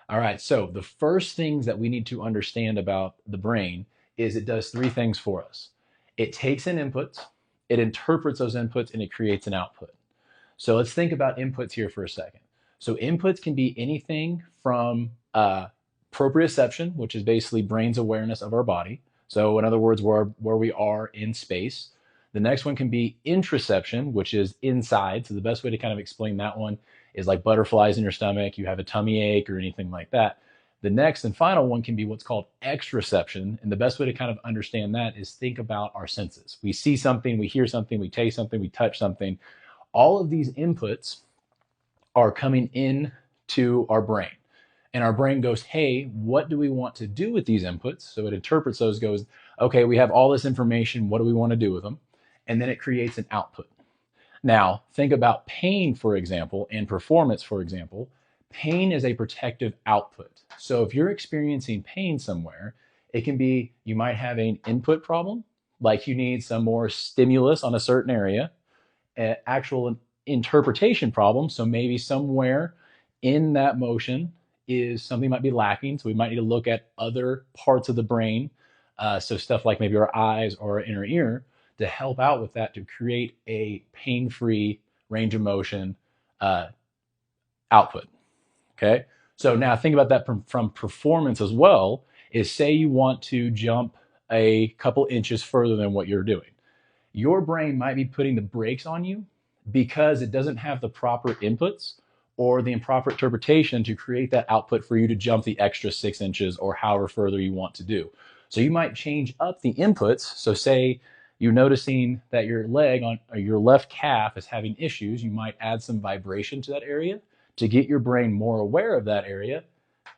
All right, so the first things that we need to understand about the brain is it does three things for us. It takes in inputs, it interprets those inputs, and it creates an output. So let's think about inputs here for a second. So inputs can be anything from proprioception, which is basically brain's awareness of our body. So in other words, where we are in space. The next one can be introception, which is inside. So the best way to kind of explain that one is like butterflies in your stomach, you have a tummy ache or anything like that. The next and final one can be what's called extraception. And the best way to kind of understand that is think about our senses. We see something, we hear something, we taste something, we touch something. All of these inputs are coming in to our brain. And our brain goes, hey, what do we want to do with these inputs? So it interprets those, goes, okay, we have all this information. What do we want to do with them? And then it creates an output. Now, think about pain, for example, and performance, for example. Pain is a protective output. So if you're experiencing pain somewhere, it can be you might have an input problem, like you need some more stimulus on a certain area, an actual interpretation problem. So maybe somewhere in that motion is something might be lacking. So we might need to look at other parts of the brain. So stuff like maybe our eyes or our inner ear to help out with that to create a pain-free range of motion uh, output. Okay. So now think about that from performance as well. Is say you want to jump a couple inches further than what you're doing. Your brain might be putting the brakes on you because it doesn't have the proper inputs or the improper interpretation to create that output for you to jump the extra 6 inches or however further you want to do. So you might change up the inputs. So say you're noticing that your leg on or your left calf is having issues, you might add some vibration to that area to get your brain more aware of that area.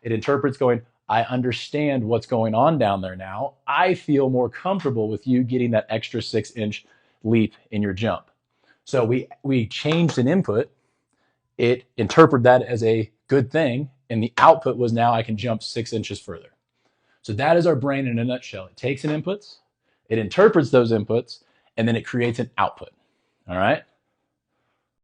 It interprets going, I understand what's going on down there now. I feel more comfortable with you getting that extra 6 inch leap in your jump. So we changed an input. It interpreted that as a good thing. And the output was now I can jump 6 inches further. So that is our brain in a nutshell. It takes in inputs, it interprets those inputs, and then it creates an output. All right.